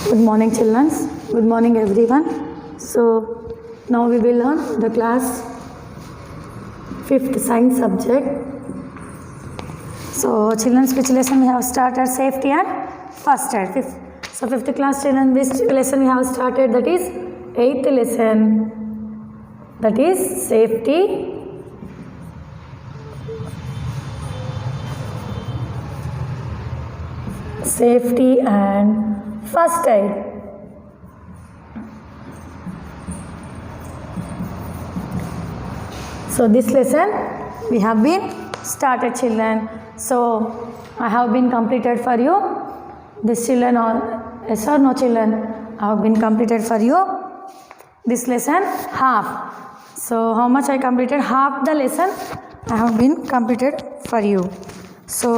Good morning, children. Good morning, everyone. So now we will learn the class 5th science subject. So children's, which lesson we have started? Safety and first aid. So 5th class children, which lesson we have started? That is 8th lesson. That is safety. Safety and first aid. So this lesson we have been started, children. So I have been completed for you. This children, or yes or no, children? I have been completed for you. This lesson half. So how much I completed? Half the lesson I have been completed for you. So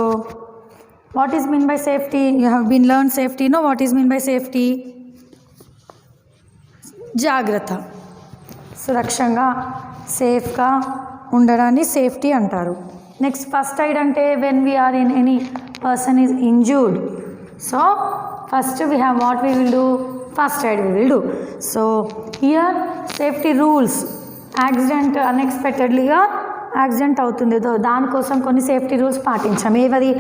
what is mean by safety? You have been learned safety. No, what is mean by safety? జాగ్రత్త, సురక్షంగా సేఫ్గా ఉండడాన్ని safety అంటారు. Next first aid అంటే when we are in any person is injured. So first we have what we will do? First aid we will do. So here safety rules. Accident అన్ఎక్స్పెక్టెడ్లీగా accident అవుతుంది, దానికోసం కొన్ని safety rules పాటించాం. ఏవది?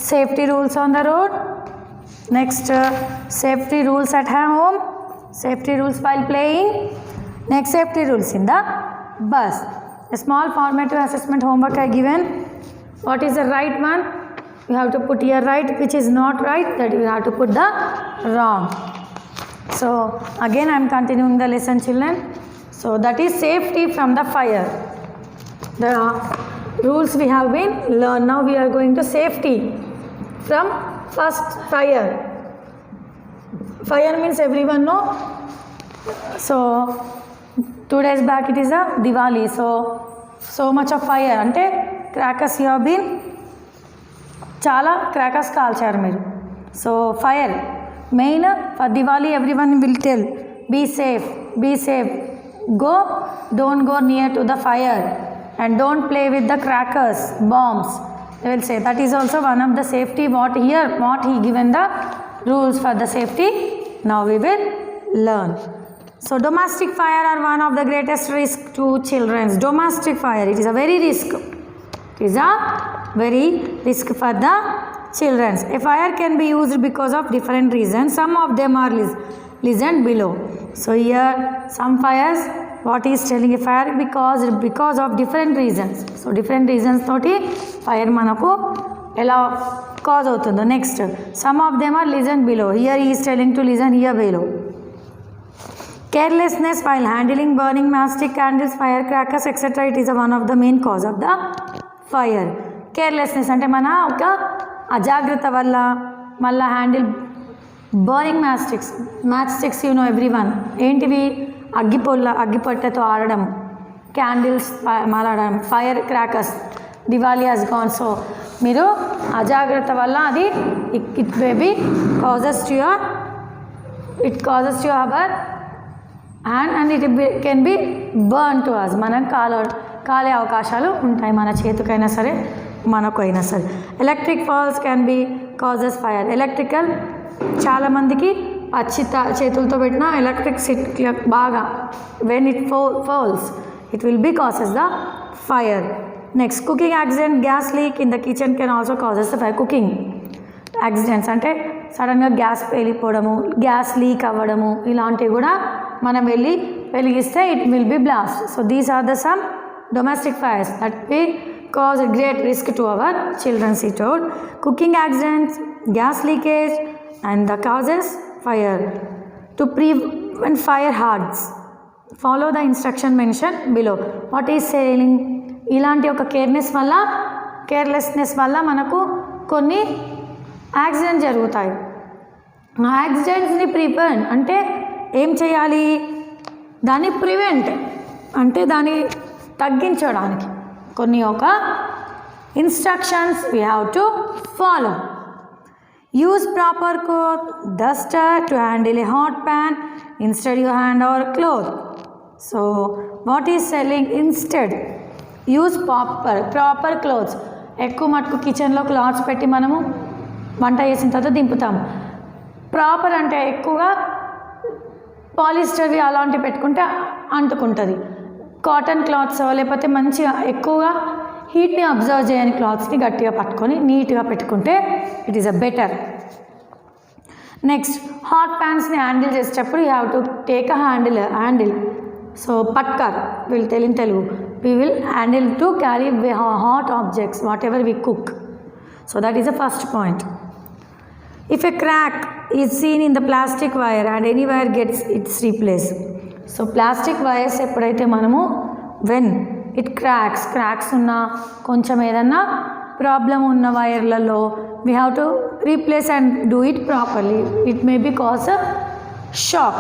Safety rules on the road, next safety rules at home, safety rules while playing, next safety rules in the bus. A small formative assessment homework I given. What is the right one? You have to put here right, which is not right, that you have to put the wrong. So again I am continuing the lesson, children. So that is safety from the fire. The rules we have been learned. Now we are going to safety from first fire. Fire means everyone know. So 2 days back it is a Diwali. So much of fire. Ante crackers you have been chala crackers కాల్చారు మీరు. So fire main for Diwali everyone will tell be safe, be safe. Don't go near to the fire. And don't play with the crackers, bombs. They will say that is also one of the safety. What he given the rules for the safety. Now we will learn. So domestic fire are one of the greatest risk to children. Domestic fire, it is a very risk. It is a very risk for the children. A fire can be used because of different reasons. Some of them are listed below. So here some fires. What is telling a fire? Because of different reasons. So different reasons toti fire manaku ela cause avutundo. Next, some of them are listed below. Here he is telling to listen here below. Carelessness while handling burning mastic candles, firecrackers, etc. It is one of the main cause of the fire. Carelessness ante mana oka ajagrata valla malla handle burning matchsticks you know everyone. Entivi? అగ్గిపొట్టతో ఆడడం, candles మారడం, fire crackers. Diwali has gone. So మీరు అజాగ్రత్త వల్ల అది it may be causes to our hand and it can be burn to us. మనం కాలే అవకాశాలు ఉంటాయి, మన చేతికైనా సరే మనకైనా సరే. Electric falls can be causes fire. Electrical చాలామందికి చేతులతో పెట్టిన ఎలక్ట్రిసిటీ బాగా when it falls it will be causes the fire. Next cooking accident, gas leak in the kitchen can also causes the fire. Cooking accidents అంటే సడన్గా gas పేలిపోవడము, gas leak అవ్వడము, ఇలాంటివి కూడా మనం వెళ్ళి వెలిగిస్తే it will be blast. So these are the some domestic fires that we cause great risk to our childrens. It old cooking accidents, gas leakage and the causes fire. To prevent fire hazards, follow the instruction mentioned below. What is saying? ఇలాంటి ఒక carelessness వల్ల మనకు కొన్ని accidents జరుగుతాయి. ఆ యాక్సిడెంట్స్ని prevent అంటే ఏం చేయాలి? దాన్ని ప్రివెంట్ అంటే దాన్ని తగ్గించడానికి కొన్ని ఒక instructions we have to follow. Use proper duster to handle a hot pan instead your hand or cloth. So what is selling? Instead use proper clothes. ఎక్కువ మటుకు కిచెన్లో క్లాత్స్ పెట్టి మనము వంట చేసిన తర్వాత దింపుతాము. ప్రాపర్ అంటే ఎక్కువగా పాలిస్టర్వి అలాంటివి పెట్టుకుంటే అంటుకుంటుంది. కాటన్ క్లాత్స్ లేకపోతే మంచిగా ఎక్కువగా హీట్ని అబ్జర్వ్ చేయని క్లాత్స్ని గట్టిగా పట్టుకొని నీట్గా పెట్టుకుంటే it is a better. Next hot ప్యాన్స్ని హ్యాండిల్ చేసేటప్పుడు you have to take a handle. So Patkar will tell in Telugu, we will handle to carry hot objects whatever we cook. So that is the first point. If a crack is seen in the plastic wire and any wire gets its replaced. So plastic wires ఎప్పుడైతే మనము when it cracks ఉన్న కొంచెం ఏదన్నా problem ఉన్న వైర్లలో we have to replace and do it properly. It may be cause a shock.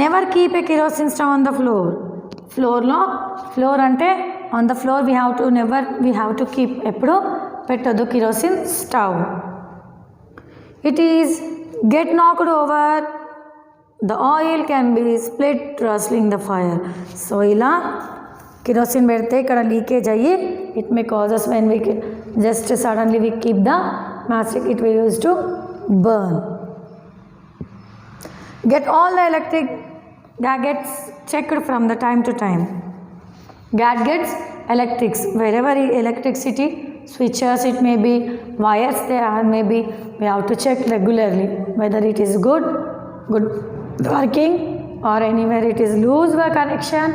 Never keep a kerosene stove on the floor. Floor అంటే on the floor we have to keep, ఎప్పుడు పెట్టొద్దు kerosene stove. It is get knocked over the oil can be split rustling the fire. So ఇలా kerosene పెడితే ఇక్కడ leakage అయ్యి it may causes when we just suddenly we keep the matchstick it will use to burn. Get all the electric gadgets checked from the time to time. Gadgets, electrics, wherever electricity, switches it may be, wires there are maybe, we have to check regularly whether it is good working or anywhere it is loose connection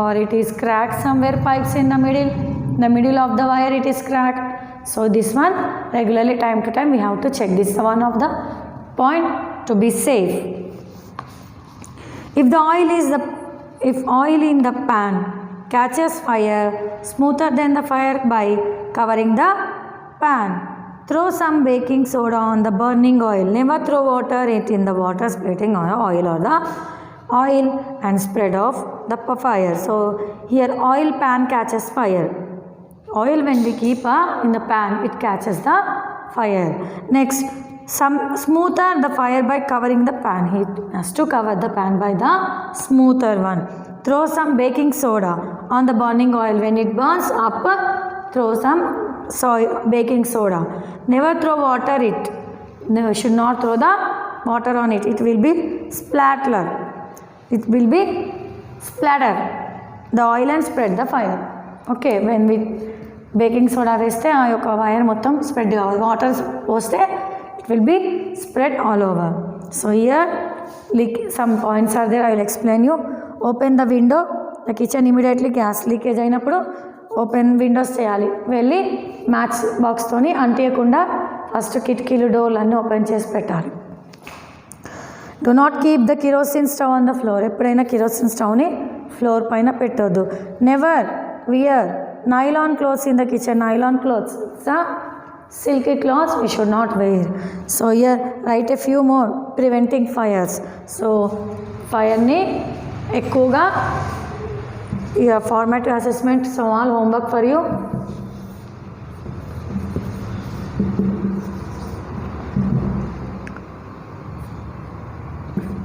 or it is cracked somewhere, pipes in the middle of the wire it is cracked. So this one regularly time to time we have to check. This is one of the point to be safe. If oil in the pan catches fire, smoother than the fire by covering the pan. Throw some baking soda on the burning oil. Never throw water in the water splitting on the oil or the oil and spread off the fire. So here oil pan catches fire. Oil when we keep in the pan, it catches the fire. Next, some smoother the fire by covering the pan. He has to cover the pan by the smoother one. Throw some baking soda on the burning oil. When it burns up, throw some baking soda. Never throw water it. No, should not throw the water on it. It will be splatter. It will be splatter the oil and spread the fire. Okay, when we baking soda వేస్తే ఆ యొక్క wire మొత్తం spread కావాలి. Water పోస్తే it will be spread all over. So here some points are there. I will explain you. Open the window. The kitchen immediately gas leakage అయినప్పుడు open Windows చేయాలి. వెళ్ళి match బాక్స్తోని అంటియకుండా first కిటికీలు డోర్లు అన్నీ open చేసి పెట్టాలి. Do not keep the kerosene stove on the floor. ఎప్పుడైనా kerosene స్టవ్ని ఫ్లోర్ పైన పెట్టొద్దు. Never wear nylon clothes in the kitchen. Nylon clothes silky cloths we should not wear. So here write a few more preventing fires. So fire ni ekkuga your formative assessment, small homework for you.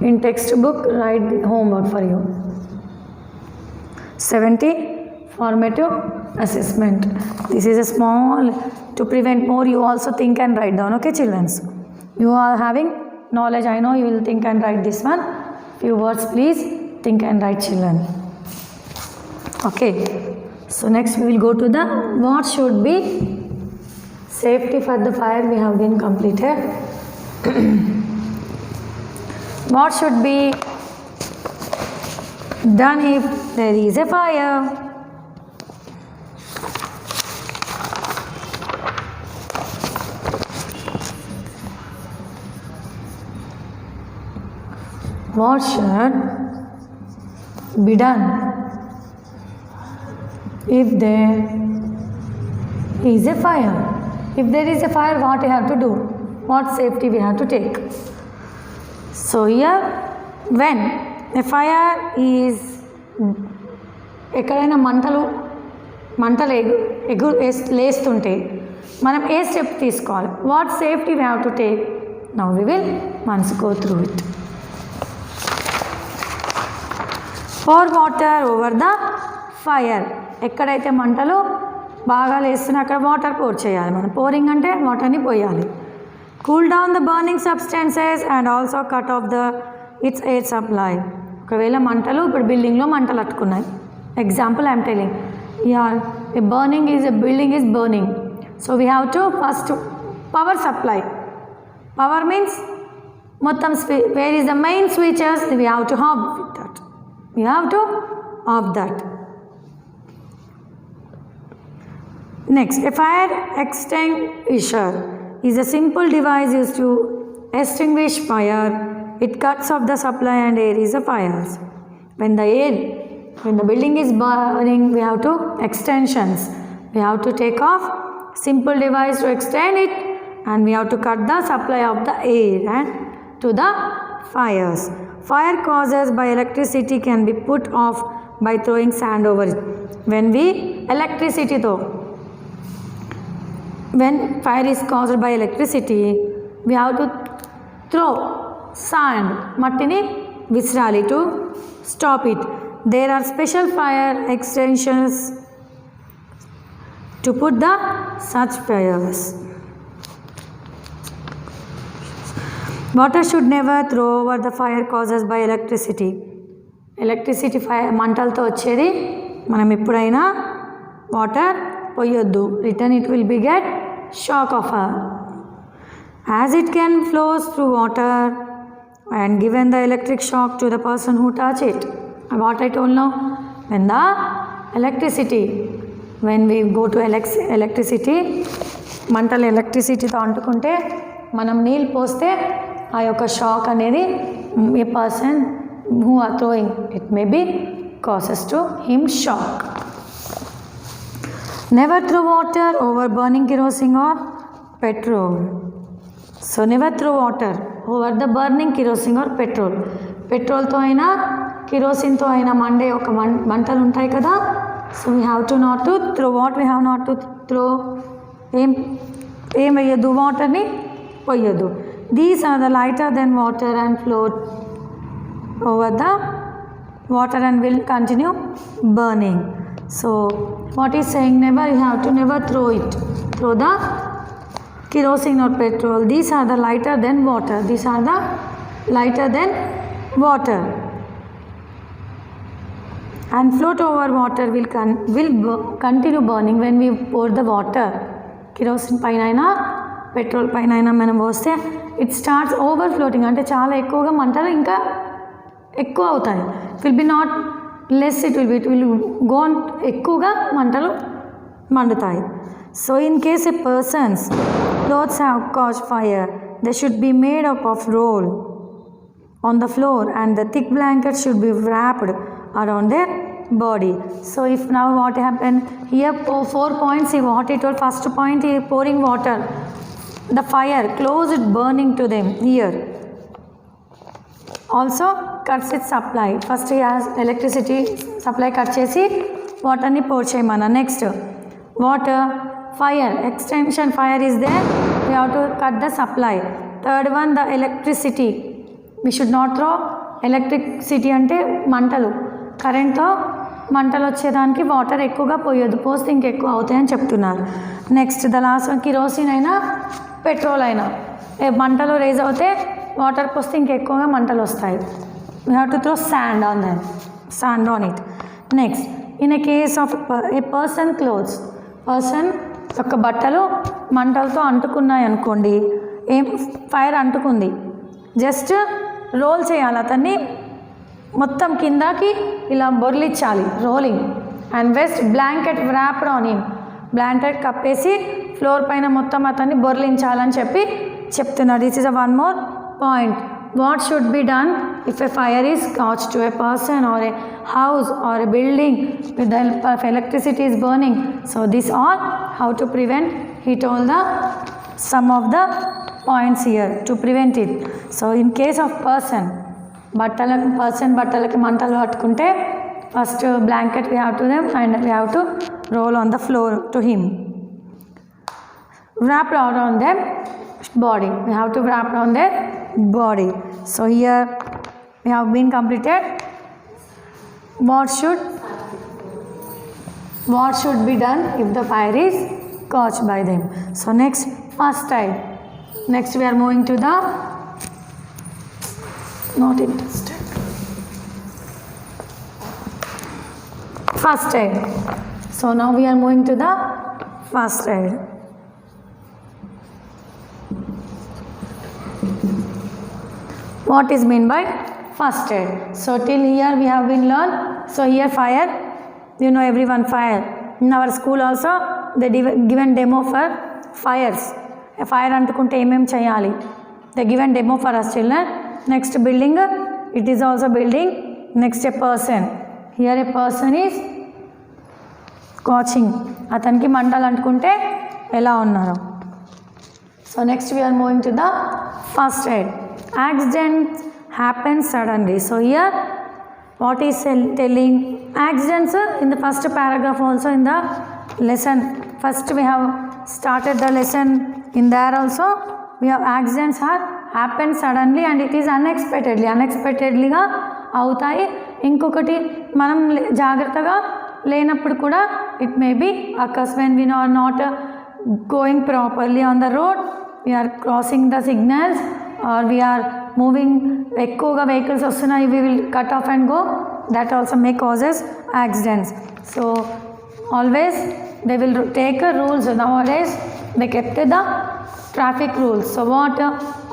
In textbook write the homework for you. 70 formative assessment. This is a small to prevent more. You also think and write down. Okay children, you are having knowledge, I know you will think and write this one. Few words please think and write children. Okay, so next we will go to the what should be safety for the fire. We have been completed. What should be done if there is a fire? What should be done if there is a fire? If there is a fire, what you have to do? What safety we have to take? So here, when a fire is ఎక్కడైనా మంటలు లేస్తుంటే మనం ఏ step తీసుకోవాలి? What safety we have to take? Now we will once go through it. pour water over the fire. ఎక్కడైతే మంటలు బాగా లేస్తున్నా అక్కడ వాటర్ పోర్ చేయాలి. మనం పోరింగ్ అంటే వాటర్ని పోయాలి. cool down the burning substances and also cut off its air supply. ఒకవేళ మంటలు ఇప్పుడు బిల్డింగ్లో మంటలు అట్టుకున్నాయి, example I'm telling, a building is burning, so we have to first power supply. Power means మొత్తం where is the main switches, we have to off that. We have to off that. Next, a fire extinguisher is a simple device used to extinguish fire. It cuts off the supply and air is a fire. When the building is burning, we have to extensions. We have to take off simple device to extend it, and we have to cut the supply of the air and to the fires. Fire caused by electricity can be put off by throwing sand over it. When fire is caused by electricity, we have to throw sand, mattini visrali, to stop it. There are special fire extinguishers to put the such fires. Water should never throw over the fire caused by electricity. Electricity fire మంటలతో వచ్చేది మనం ఎప్పుడైనా water పోయొద్దు. Return it will be get shock off as it can flows through water and given the electric shock to the person who touch it. What I told now, when we go to electricity, మంటలు ఎలక్ట్రిసిటీతో అంటుకుంటే మనం నీళ్ళు పోస్తే ఆ యొక్క shock అనేది ఏ person who are throwing it may be causes to him shock. Never throw water over burning kerosene or petrol. So never throw water over the burning kerosene or petrol. పెట్రోల్తో అయినా కిరోసిన్తో అయినా మండే ఒక మంటలు ఉంటాయి కదా. So we have to not to throw what we have not to throw ఏం వేయద్దు, వాటర్ని పోయొద్దు. These are the lighter then water and float over the water and will continue burning. So what is saying, you have to never throw the kerosene or petrol. These are the lighter than water. These are the lighter than water. And float over water will continue burning when we pour the water. Kerosene painaina petrol painaina manam poste it starts overflowing, ante chaala ekkuva mantalu inka ఎక్కువ అవుతాయి. Will be not less, it will go on, ఎక్కువగా మంటలు మండుతాయి. So in case a persons clothes have cause fire, they should be made up of roll on the floor and the thick blanket should be wrapped around their body. So if now what happened here, 4 points, what he told, first point he pouring water, the fire closed burning to them here. Also cuts its supply. First he has electricity supply cut chesi water ni pour cheyamana. Next water, fire extinction, fire is there, we have to cut the supply. Third one, the electricity, we should not throw electricity ante mantalu, current తో మంటలు వచ్చేదానికి water ఎక్కువగా పోయొద్దు, పోస్తే ఇంకెక్కువ అవుతాయని చెప్తున్నారు. Next the last one, kerosene అయినా petrol అయినా మంటలు రేజ్ అవుతే వాటర్ పోస్తే ఇంకెక్కువగా మంటలు వస్తాయి. We have to throw sand on it. Next, in a case of A person clothes, person యొక్క బట్టలు మంటలతో అంటుకున్నాయి అనుకోండి, ఫైర్ అంటుకుంది, జస్ట్ రోల్ చేయాలి, అతన్ని మొత్తం కిందకి ఇలా బొర్లిచ్చాలి, rolling. And west blanket wrapped on him, blanket కప్పేసి ఫ్లోర్ పైన మొత్తం అతన్ని బొర్లించాలని చెప్తున్నారు. This is a one more point. What should be done if a fire is caused to a person or a house or a building with the help of electricity is burning? So this all how to prevent, he told some of the points here to prevent it. So in case of person బట్టలకి మంటలు పట్టుకుంటే first blanket we have to them and we have to roll on the floor to him, wrap around their body, we have to wrap around their body. So here we have been completed. What should be done if the fire is caused by them? So next, first type, Next we are moving to the not interested. First aid. So now we are moving to the first aid. What is meant by first aid? So till here we have been learned. So here fire, you know everyone fire. In our school also they given demo for fires. A fire antukunte em cheyali. They given demo for us children. Next building, it is also building. Next a person. Here a person is coaching. Ataniki mandalu antukunte ela unnaru. So next we are moving to the first aid. Accidents happen suddenly. So here what is telling? Accidents in the first paragraph also in the lesson. First we have started the lesson. In there also we have accidents happen suddenly and it is unexpectedly. Unexpectedly గా అవుతాయి. ఇంకొకటి మనం జాగ్రత్తగా లేనప్పుడు కూడా it may be occurs when we are not going properly on the road. We are crossing the signals or we are moving, ఎక్కువగా vehicles వస్తున్నాయి, we will cut off and go. That also may causes accidents. So always they will take rules. Nowadays they kept the traffic rules. So what?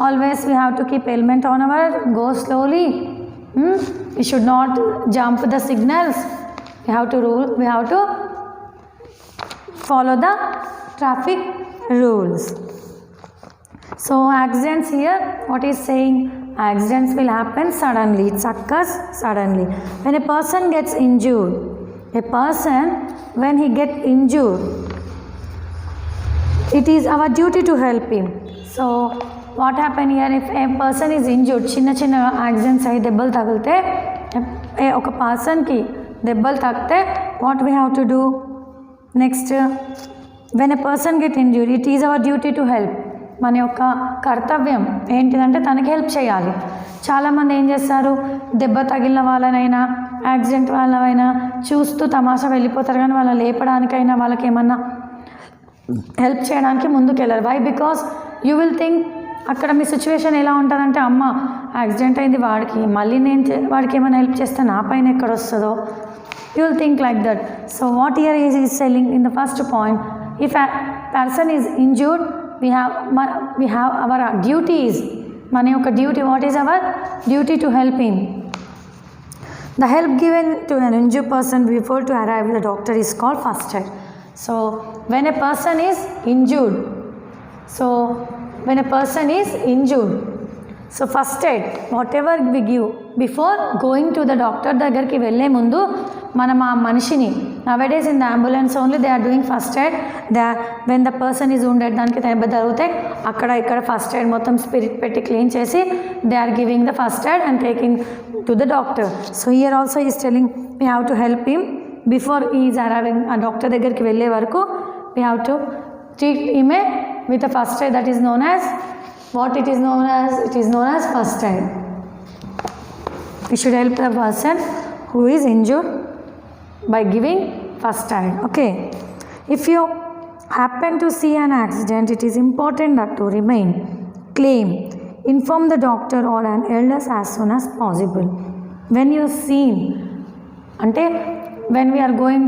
Always we have to keep helmet on our, go slowly. We should not jump the signals. We have to follow the traffic rules. So accidents here, what is saying? Accidents will happen suddenly. It occurs suddenly. When a person gets injured, when he gets injured, it is our duty to help him. So what happen here? If a person is injured, చిన్న accidents అయ్యి దెబ్బలు తగిలితే ఒక పర్సన్కి దెబ్బలు తగిలితే what we have to do? Next, when a person get injured, it is our duty to help. మన యొక్క కర్తవ్యం ఏంటిదంటే తనకి హెల్ప్ చేయాలి. చాలామంది ఏం చేస్తారు, దెబ్బ తగిలిన వాళ్ళనైనా యాక్సిడెంట్ వాళ్ళనైనా చూస్తూ తమాషా వెళ్ళిపోతారు, కానీ వాళ్ళ లేపడానికైనా వాళ్ళకి ఏమన్నా హెల్ప్ చేయడానికి ముందుకు వెళ్ళరు. Why? Because you will think అక్కడ మీ సిచ్యువేషన్ ఎలా ఉంటుందంటే, అమ్మ యాక్సిడెంట్ అయింది వాడికి, మళ్ళీ నేను వాడికి ఏమైనా హెల్ప్ చేస్తే నా పైన ఎక్కడ వస్తుందో, you will think like that. So what year is selling in the first point, if a person is injured, we have our duties. మన యొక్క duty, what is our duty? To help him. The help given to an injured person before to arrive at the doctor is called first aid. So when a person is injured, so first aid, whatever we give before going to the doctor దగ్గరికి వెళ్ళే ముందు మనం ఆ మనిషిని, nowadays in the ambulance only they are doing first aid. When the person is wounded, దానికి దెబ్బ తగిలితే అక్కడ ఇక్కడ ఫస్ట్ ఎయిడ్ మొత్తం స్పిరిట్ పెట్టి క్లీన్ చేసి they are giving the first aid and taking to the doctor. So here also he is telling we have to help him before he is arriving. ఆ doctor దగ్గరికి వెళ్ళే వరకు we have to treat him with a first aid that is known as what it is known as? It is known as first aid. We should help the person who is injured by giving first aid. Okay. If you happen to see an accident, it is important that to remain calm. Inform the doctor or an elders as soon as possible. When you see, ante when we are going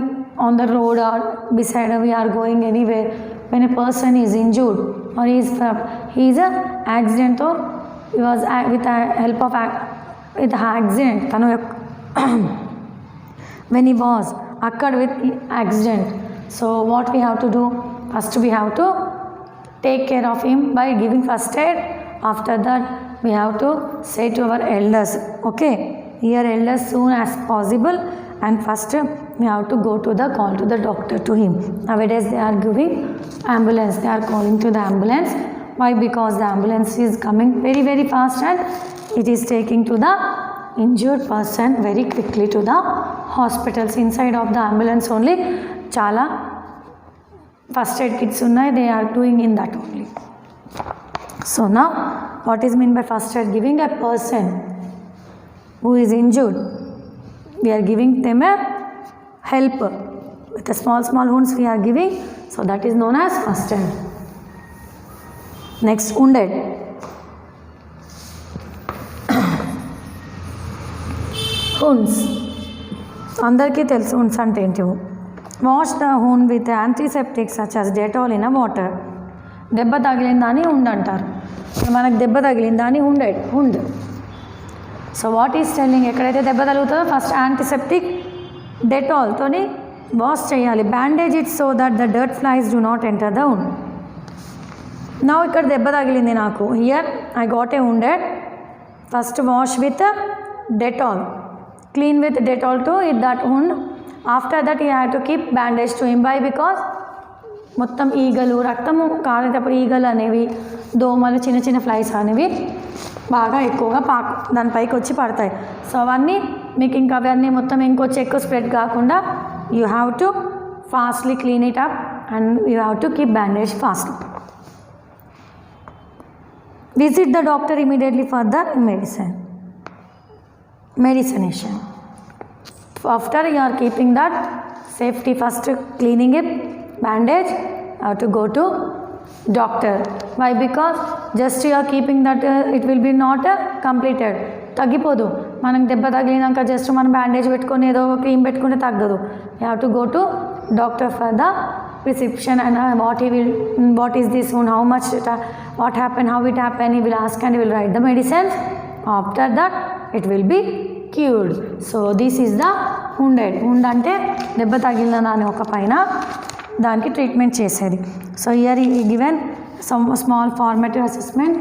on the road or beside, we are going anywhere, when a person is injured or he is a accident, or he was with the help of with accident, when he was occurred with accident. So what we have to do? First we have to take care of him by giving first aid. After that we have to say to our elders, okay, here elders soon as possible, and first we have to go to the call to the doctor to him. Nowadays they are giving ambulance, they are calling to the ambulance. Why? Because the ambulance is coming very very fast and it is taking to the injured person very quickly to the hospitals. Inside of the ambulance only chala first aid kits unnai, they are doing in that only. So now what is meant by first aid? Giving a person who is injured, we are giving them a help with the small wounds we are giving, so that is known as first aid. Next, wounded. Wounds. అందరికీ తెలుసు wounds అంటే ఏంటి. Wash the wound with antiseptic such as Dettol in a water. దెబ్బ తగిలిందని wound అంటారు. మనకు దెబ్బ తగిలిందని wound. So what is telling, ఎక్కడైతే దెబ్బ తగులుతుందో ఫస్ట్ యాంటీసెప్టిక్ డెటాల్తోని వాష్ చేయాలి. Bandage it so that the dirt flies do not enter the wound. నా ఇక్కడ దెబ్బ తగిలింది నాకు, here I got a wounded. First wash with Dettol, clean with Dettol to it that wound. After that you have to keep bandage to imbibe because మొత్తం ఈగలు, రక్తము కాలేటప్పుడు ఈగలు అనేవి, దోమలు, చిన్న చిన్న ఫ్లైస్ అనేవి బాగా ఎక్కువగా దానిపైకి వచ్చి పడతాయి. సో అవన్నీ మీకు ఇంకా అవన్నీ మొత్తం ఇంకొచ్చి ఎక్కువ స్ప్రెడ్ కాకుండా you have to fastly clean it up and you have to keep bandage fastly. Visit the doctor immediately for the medicination. After you are keeping that safety, first cleaning it, bandage, have to go to doctor. Why? Because just you are keeping that it will be not completed. తగ్గిపోదు. మనకు దెబ్బ తగిలినాక just మనం bandage పెట్టుకొని ఏదో cream పెట్టుకుంటే తగ్గదు. You have to go to doctor for the prescription and what is this wound, how much what happened, how it happened, he will ask and he will write the medicines. After that it will be cured. So this is the wounded. wound అంటే దెబ్బ తగిలిన దాని ఒక పైన దానికి treatment చేసేది. So here ఈ given some small formative assessment.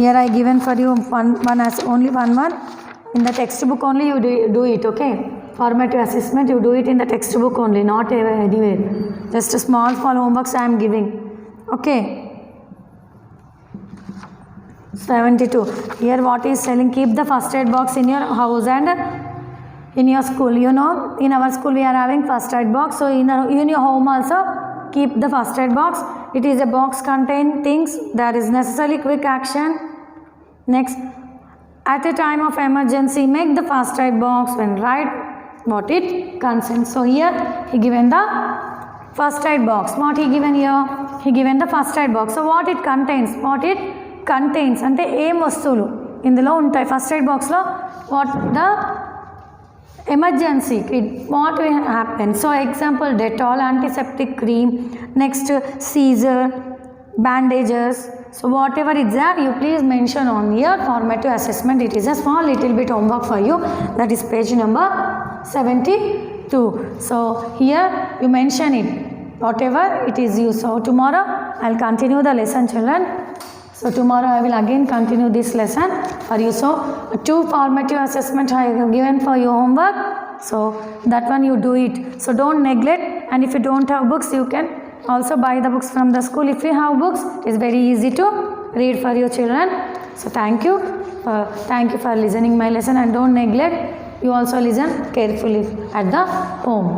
Here I given for you one as only one in the textbook only you do it. Okay, formative assessment you do it in the textbook only, not anywhere. Just a small homeworks I am giving. Okay, 72. Here what is telling, keep the first aid box in your house and in your school. You know, in our school we are having first aid box, so in your home also keep the first aid box. It is a box contain things that is necessarily quick action. Next, at a time of emergency make the first aid box when right what it contains. So here he given the first aid box. What he given here, he given the first aid box. So what it contains అంటే ఏం వస్తువులు ఇందులో ఉంటాయి first aid బాక్స్లో, what the emergency what will happen. So example Dettol, antiseptic cream, next scissor, bandages. So whatever is there you please mention on your formative assessment. It is a small little bit homework for you, that is page number 72. So here you mention it whatever it is used. So tomorrow I will continue the lesson, children. So tomorrow I will again continue this lesson for you. So 2 formative assessment I have given for your homework, so that one you do it. So don't neglect, and if you don't have books you can also buy the books from the school. If you have books it is very easy to read for your children. So thank you for listening my lesson, and don't neglect, you also listen carefully at the home.